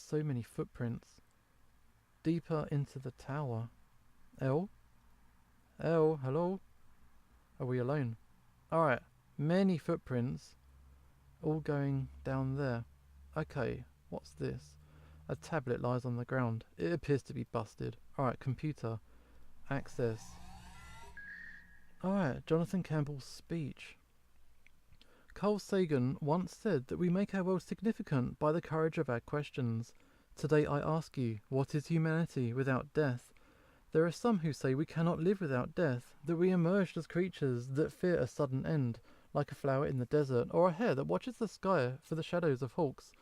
so many footprints. Deeper into the tower. Elle? Elle, hello? Are we alone? Alright, many footprints, all going down there. Okay, what's this? A tablet lies on the ground. It appears to be busted. Alright, computer. Access. Alright, Jonathan Campbell's speech. Carl Sagan once said that we make our world significant by the courage of our questions. Today I ask you, what is humanity without death? There are some who say we cannot live without death, that we emerged as creatures that fear a sudden end, like a flower in the desert, or a hare that watches the sky for the shadows of hawks.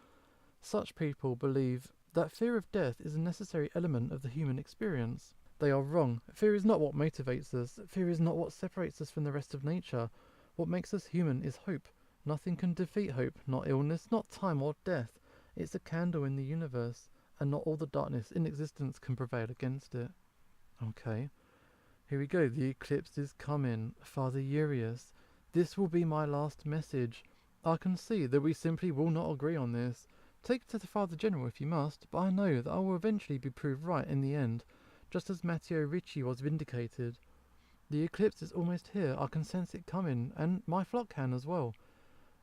Such people believe that fear of death is a necessary element of the human experience. They are wrong. Fear is not what motivates us. Fear is not what separates us from the rest of nature. What makes us human is hope. Nothing can defeat hope, not illness, not time or death. It's a candle in the universe, and not all the darkness in existence can prevail against it. Okay, here we go. The eclipse is coming. Father Urius, this will be my last message. I can see that we simply will not agree on this. Take it to the Father General if you must, but I know that I will eventually be proved right in the end, just as Matteo Ricci was vindicated. The eclipse is almost here. I can sense it coming, and my flock can as well.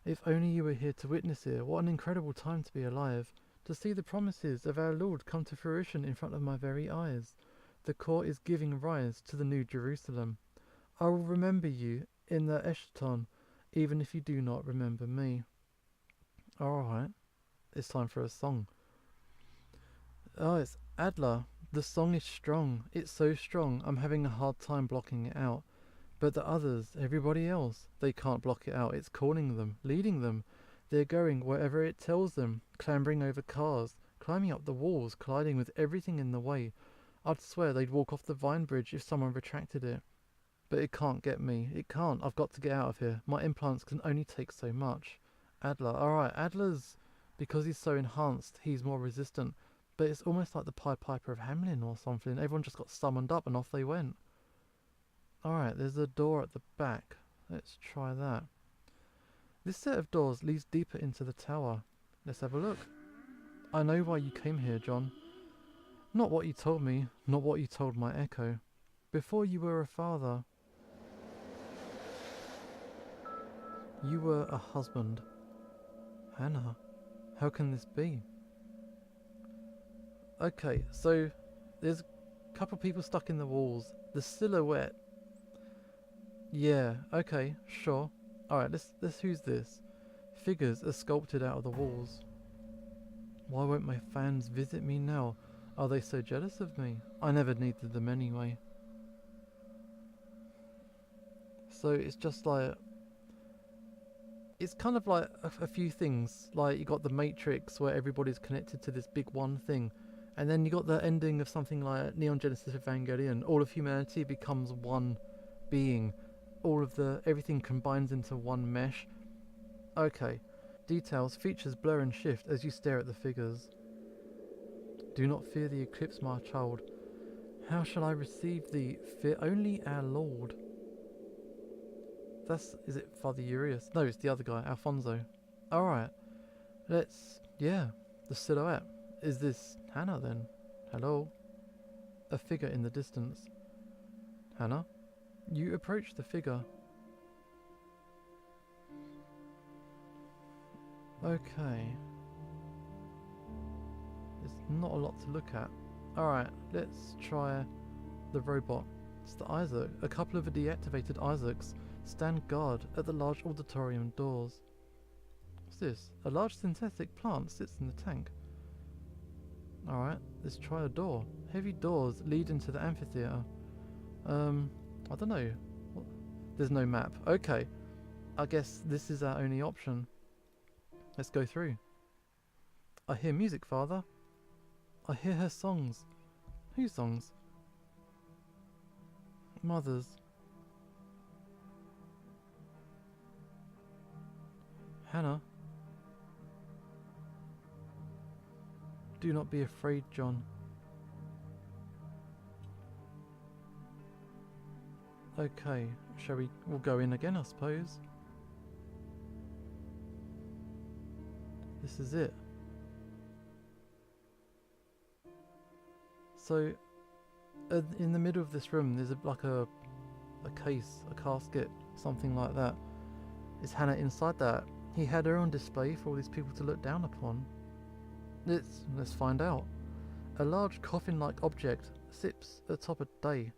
If only you were here to witness it. What an incredible time to be alive, to see the promises of our Lord come to fruition in front of my very eyes. The core is giving rise to the New Jerusalem. I will remember you in the Eschaton, even if you do not remember me. Alright, it's time for a song. Oh, it's Adler. The song is strong. It's so strong, I'm having a hard time blocking it out. But the others, everybody else, they can't block it out. It's calling them, leading them. They're going wherever it tells them, clambering over cars, climbing up the walls, colliding with everything in the way. I'd swear they'd walk off the Vine Bridge if someone retracted it. But it can't get me. It can't. I've got to get out of here. My implants can only take so much. Adler. Alright, Adler's... because he's so enhanced, he's more resistant. But it's almost like the Pied Piper of Hamelin or something. Everyone just got summoned up and off they went. Alright, there's a door at the back. Let's try that. This set of doors leads deeper into the tower. Let's have a look. I know why you came here, John. Not what you told me, not what you told my echo. Before you were a father, you were a husband. Hannah, how can this be? Okay, so there's a couple people stuck in the walls. The silhouette. Yeah, okay, sure. Alright, let's who's this? Figures are sculpted out of the walls. Why won't my fans visit me now? Are they so jealous of me? I never needed them anyway. So it's just like... it's kind of like a few things. Like you got the Matrix where everybody's connected to this big one thing. And then you got the ending of something like Neon Genesis Evangelion. All of humanity becomes one being. Everything combines into one mesh. Okay. Details, features blur and shift as you stare at the figures. Do not fear the eclipse, my child. How shall I receive thee? Fear only our Lord. Is it Father Urius? No, it's the other guy, Alfonso. Alright. Yeah, the silhouette. Is this Hannah then? Hello? A figure in the distance. Hannah? You approach the figure. Okay. There's not a lot to look at. Alright, let's try the robot. It's the Isaac. A couple of deactivated Isaacs stand guard at the large auditorium doors. What's this? A large synthetic plant sits in the tank. Alright, let's try a door. Heavy doors lead into the amphitheatre. I don't know. There's no map. Okay. I guess this is our only option. Let's go through. I hear music, Father. I hear her songs. Whose songs? Mother's. Hannah. Do not be afraid, John. Okay, we'll go in again, I suppose. This is it. So, in the middle of this room, there's like a case, a casket, something like that. Is Hannah inside that? He had her on display for all these people to look down upon. Let's find out. A large coffin-like object sits atop a day.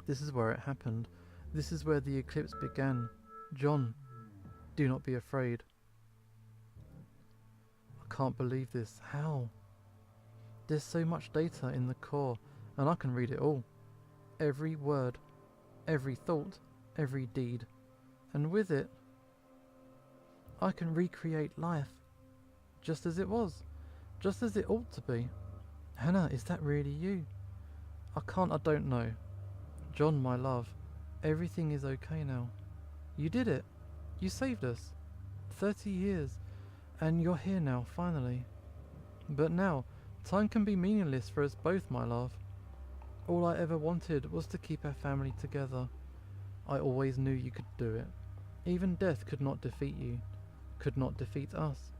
This is where it happened. This is where the eclipse began. John, do not be afraid. I can't believe this. How? There's so much data in the core, and I can read it all. Every word, every thought, every deed. And with it, I can recreate life, just as it was, just as it ought to be. Hannah, is that really you? I don't know. John, my love, everything is okay now. You did it. You saved us. 30 years, and you're here now, finally. But now, time can be meaningless for us both, my love. All I ever wanted was to keep our family together. I always knew you could do it. Even death could not defeat you, could not defeat us.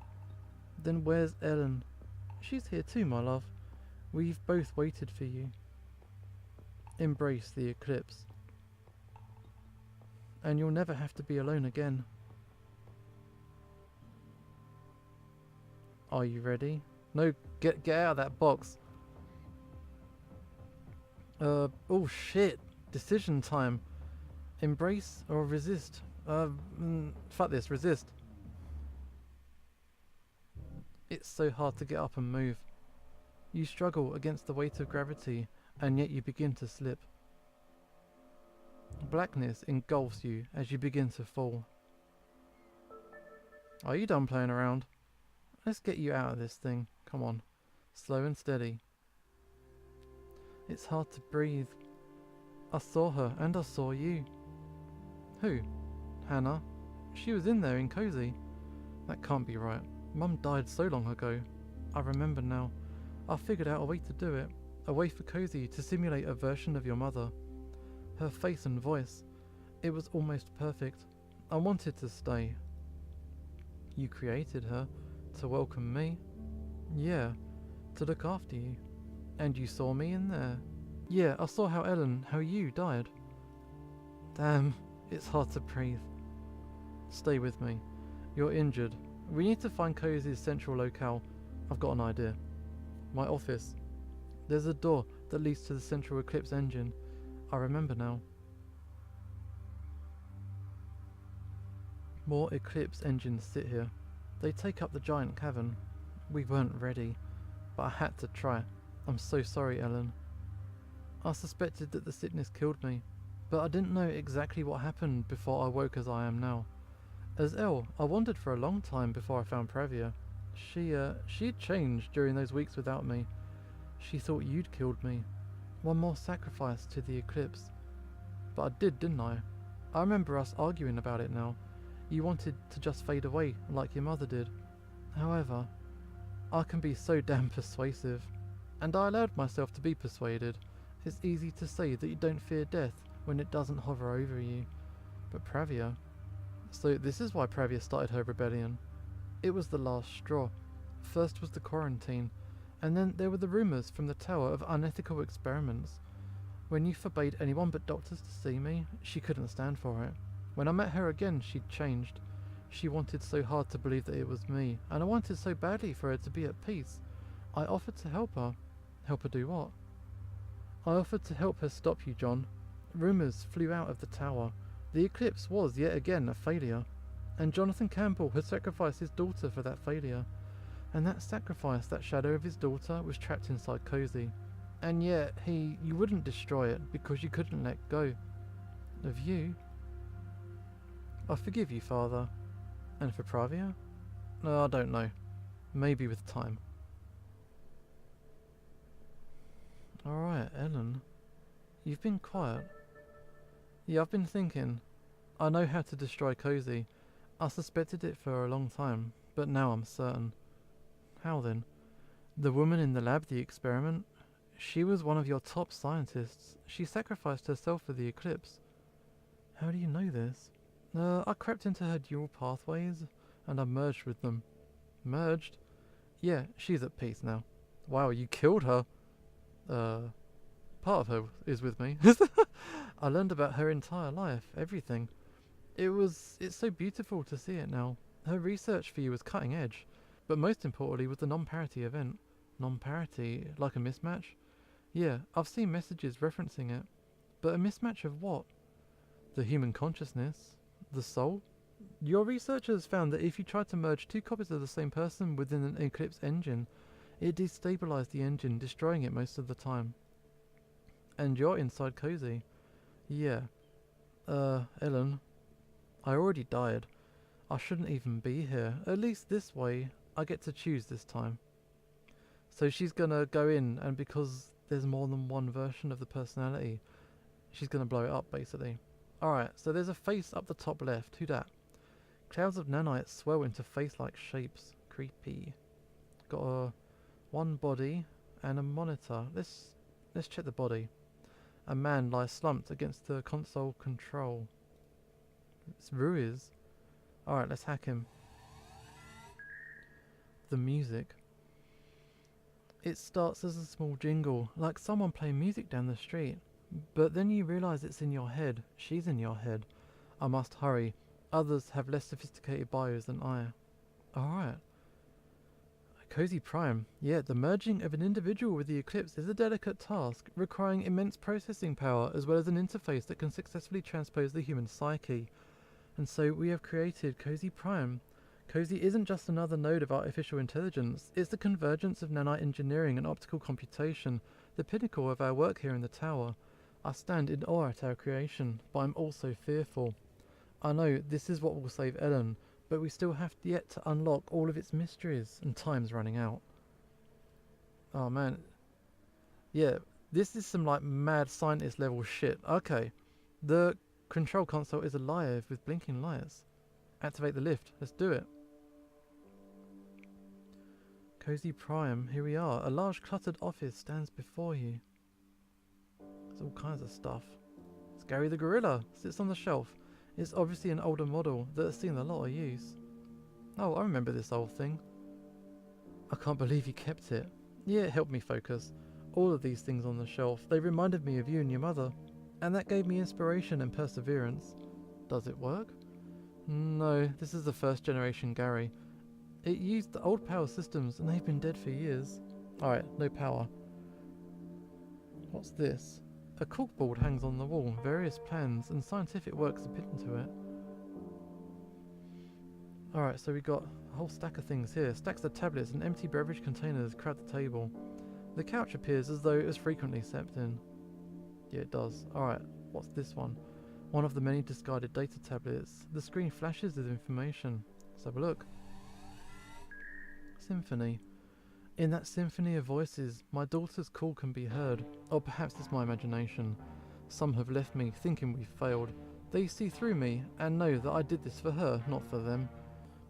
Then where's Ellen? She's here too, my love. We've both waited for you. Embrace the eclipse. And you'll never have to be alone again. Are you ready? No, get out of that box. Oh shit. Decision time. Embrace or resist? Fuck this, resist. It's so hard to get up and move. You struggle against the weight of gravity, and yet you begin to slip. Blackness engulfs you as you begin to fall. Are you done playing around? Let's get you out of this thing. Come on. Slow and steady. It's hard to breathe. I saw her, and I saw you. Who? Hannah? She was in there in Cozy. That can't be right. Mum died so long ago. I remember now. I figured out a way to do it. A way for Cozy to simulate a version of your mother. Her face and voice. It was almost perfect. I wanted to stay. You created her to welcome me? Yeah, to look after you. And you saw me in there? Yeah, I saw how you died. Damn, it's hard to breathe. Stay with me. You're injured. We need to find Cozy's central locale. I've got an idea. My office. There's a door that leads to the central Eclipse engine. I remember now. More Eclipse engines sit here. They take up the giant cavern. We weren't ready, but I had to try. I'm so sorry, Ellen. I suspected that the sickness killed me, but I didn't know exactly what happened before I woke as I am now. As Elle, I wandered for a long time before I found Pravia. She'd changed during those weeks without me. She thought you'd killed me. One more sacrifice to the Eclipse. But I did, didn't I? I remember us arguing about it now. You wanted to just fade away like your mother did. However, I can be so damn persuasive. And I allowed myself to be persuaded. It's easy to say that you don't fear death when it doesn't hover over you. But Pravia... So this is why Pravia started her rebellion. It was the last straw. First was the quarantine, and then there were the rumours from the tower of unethical experiments. When you forbade anyone but doctors to see me, she couldn't stand for it. When I met her again, she'd changed. She wanted so hard to believe that it was me, and I wanted so badly for her to be at peace. I offered to help her. Help her do what? I offered to help her stop you, John. Rumours flew out of the tower. The eclipse was yet again a failure, and Jonathan Campbell had sacrificed his daughter for that failure. And that sacrifice, that shadow of his daughter, was trapped inside Cozy. And yet, you wouldn't destroy it because you couldn't let go. Of you? I forgive you, Father. And for Pravia? No, I don't know. Maybe with time. Alright, Ellen. You've been quiet. Yeah, I've been thinking. I know how to destroy Cozy. I suspected it for a long time, but now I'm certain. How then? The woman in the lab, the experiment? She was one of your top scientists. She sacrificed herself for the eclipse. How do you know this? I crept into her dual pathways, and I merged with them. Merged? Yeah, she's at peace now. Wow, you killed her. Part of her is with me. I learned about her entire life, everything. It's so beautiful to see it now. Her research for you was cutting edge, but most importantly was the non-parity event. Non-parity, like a mismatch? Yeah, I've seen messages referencing it. But a mismatch of what? The human consciousness? The soul? Your researchers found that if you tried to merge two copies of the same person within an Eclipse engine, it destabilized the engine, destroying it most of the time. And you're inside Cozy. Yeah. Ellen, I already died. I shouldn't even be here. At least this way, I get to choose this time. So she's gonna go in, and because there's more than one version of the personality, she's gonna blow it up, basically. Alright, so there's a face up the top left. Who dat? Clouds of nanites swell into face-like shapes. Creepy. Got one body and a monitor. Let's check the body. A man lies slumped against the console control. It's Ruiz. Alright, let's hack him. The music. It starts as a small jingle, like someone playing music down the street. But then you realise it's in your head. She's in your head. I must hurry. Others have less sophisticated bios than I. Alright. Cozy Prime. Yeah, the merging of an individual with the Eclipse is a delicate task, requiring immense processing power as well as an interface that can successfully transpose the human psyche. And so we have created Cozy Prime. Cozy isn't just another node of artificial intelligence, it's the convergence of nanite engineering and optical computation, the pinnacle of our work here in the tower. I stand in awe at our creation, but I'm also fearful. I know this is what will save Ellen, but we still have yet to unlock all of its mysteries, and time's running out. Oh man. Yeah, this is some like mad scientist level shit. Okay. The control console is alive with blinking lights. Activate the lift. Let's do it. Cozy Prime, here we are. A large cluttered office stands before you. There's all kinds of stuff. Scary the gorilla sits on the shelf. It's obviously an older model that has seen a lot of use. Oh, I remember this old thing. I can't believe you kept it. Yeah, it helped me focus. All of these things on the shelf, they reminded me of you and your mother. And that gave me inspiration and perseverance. Does it work? No, this is the first generation Gary. It used the old power systems and they've been dead for years. Alright, no power. What's this? A corkboard hangs on the wall, various plans and scientific works are pinned to it. Alright, so we got a whole stack of things here. Stacks of tablets and empty beverage containers crowd the table. The couch appears as though it was frequently slept in. Yeah, it does. Alright, what's this one? One of the many discarded data tablets. The screen flashes with information. Let's have a look. Symphony. In that symphony of voices, my daughter's call can be heard. Or perhaps it's my imagination. Some have left me thinking we've failed. They see through me and know that I did this for her, not for them.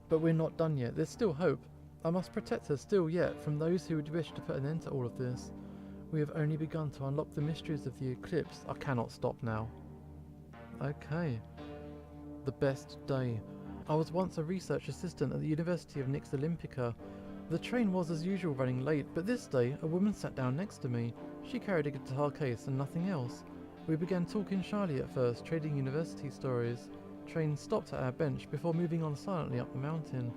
But we're not done yet. There's still hope. I must protect her still yet from those who would wish to put an end to all of this. We have only begun to unlock the mysteries of the Eclipse. I cannot stop now. Okay. The best day. I was once a research assistant at the University of Nix Olympica. The train was as usual running late, but this day a woman sat down next to me. She carried a guitar case and nothing else. We began talking shyly at first, trading university stories. Train stopped at our bench before moving on silently up the mountain.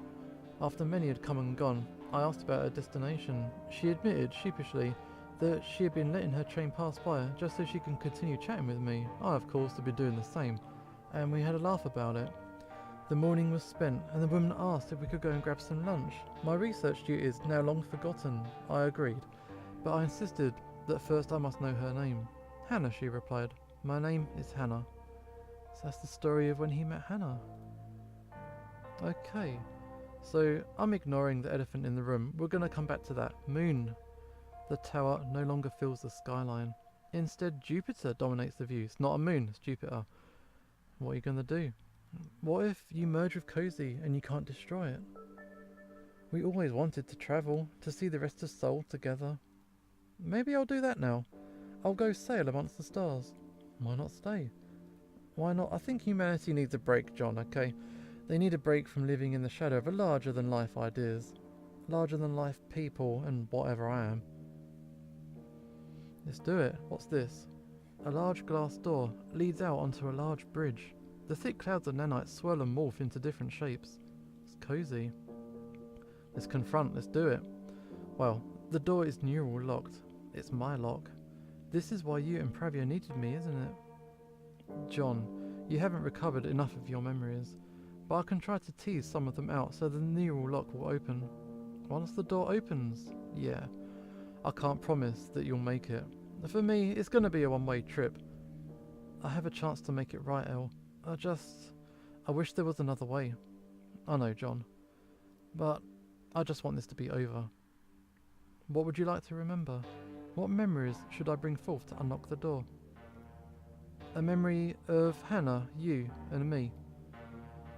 After many had come and gone, I asked about her destination. She admitted, sheepishly, that she had been letting her train pass by just so she can continue chatting with me. I, of course, had been doing the same, and we had a laugh about it. The morning was spent, and the woman asked if we could go and grab some lunch. My research duties now long forgotten. I agreed, but I insisted that first I must know her name. Hannah, she replied. My name is Hannah. So that's the story of when he met Hannah. Okay, so I'm ignoring the elephant in the room. We're going to come back to that. Moon. The tower no longer fills the skyline. Instead, Jupiter dominates the view. It's not a moon, it's Jupiter. What are you going to do? What if you merge with Cozy and you can't destroy it? We always wanted to travel, to see the rest of Sol together. Maybe I'll do that now. I'll go sail amongst the stars. Why not stay? Why not? I think humanity needs a break, John, okay? They need a break from living in the shadow of a larger-than-life ideas. Larger-than-life people and whatever I am. Let's do it. What's this? A large glass door leads out onto a large bridge. The thick clouds of nanites swirl and morph into different shapes. It's cozy. Let's confront. Let's do it. Well, the door is neural locked. It's my lock. This is why you and Pravia needed me, isn't it? John, you haven't recovered enough of your memories, but I can try to tease some of them out so the neural lock will open. Once the door opens, yeah. I can't promise that you'll make it. For me, it's going to be a one-way trip. I have a chance to make it right, El. I wish there was another way. I know, John. But I just want this to be over. What would you like to remember? What memories should I bring forth to unlock the door? A memory of Hannah, you, and me.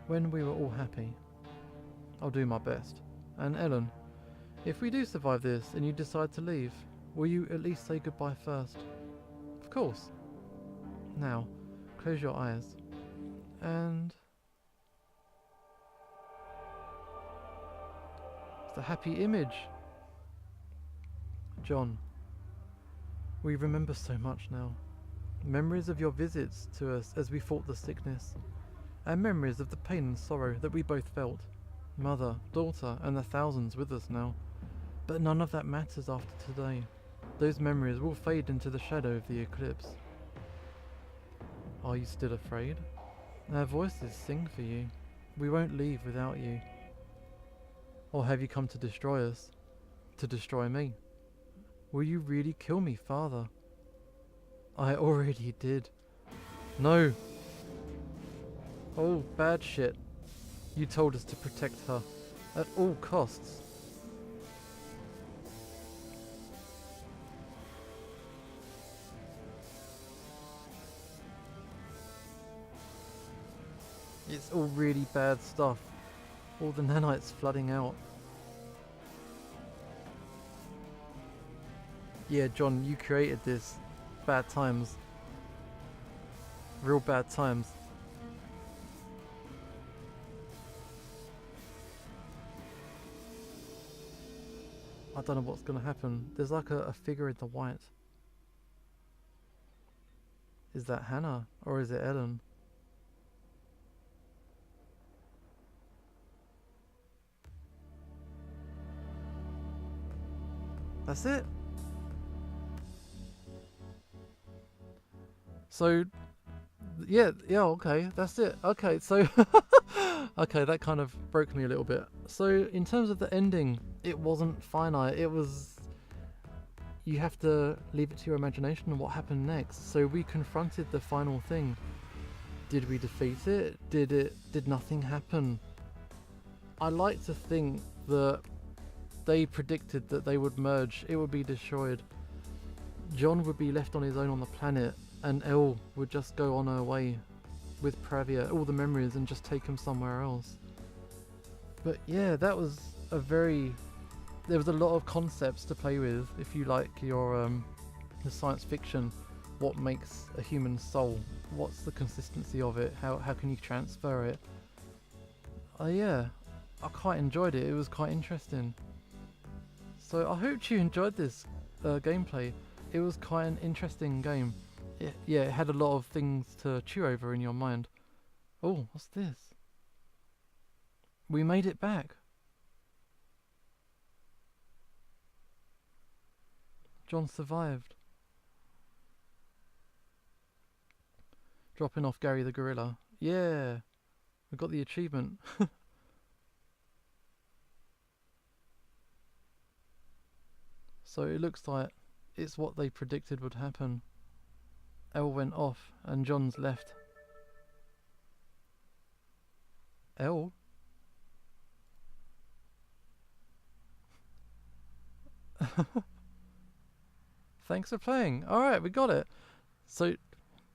When we were all happy. I'll do my best. And Ellen, if we do survive this and you decide to leave, will you at least say goodbye first? Of course. Now, close your eyes. And... it's a happy image. John, we remember so much now. Memories of your visits to us as we fought the sickness. And memories of the pain and sorrow that we both felt. Mother, daughter, and the thousands with us now. But none of that matters after today. Those memories will fade into the shadow of the eclipse. Are you still afraid? Our voices sing for you. We won't leave without you. Or have you come to destroy us? To destroy me? Will you really kill me, Father? I already did. No. Oh, bad shit. You told us to protect her. At all costs. It's all really bad stuff. All the nanites flooding out. Yeah, John, you created this. Bad times. Real bad times. I don't know what's gonna happen. There's like a figure in the white. Is that Hannah? Or is it Ellen? That's it? So, yeah, okay, that's it. Okay, so, okay, that kind of broke me a little bit. So, in terms of the ending, it wasn't finite. It was, you have to leave it to your imagination and what happened next. So we confronted the final thing. Did we defeat it? Did nothing happen? I like to think that they predicted that they would merge, it would be destroyed. John would be left on his own on the planet, and Elle would just go on her way with Pravia, all the memories, and just take him somewhere else. But yeah, that was there was a lot of concepts to play with if you like your the science fiction. What makes a human soul? What's the consistency of it? How can you transfer it? Yeah, I quite enjoyed it. It was quite interesting. So I hope you enjoyed this gameplay. It was quite an interesting game. It had a lot of things to chew over in your mind. Oh, what's this? We made it back. John survived. Dropping off Gary the gorilla. Yeah, we got the achievement. So it looks like it's what they predicted would happen. Elle went off and John's left. Elle? Thanks for playing. Alright, we got it. So,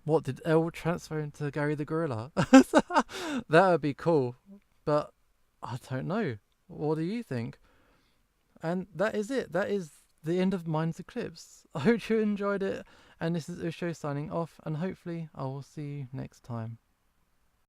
what, did Elle transfer into Gary the gorilla? That would be cool. But, I don't know. What do you think? And that is it. That is the end of Mine's Eclipse. I hope you enjoyed it. And this is Usho signing off. And hopefully I will see you next time.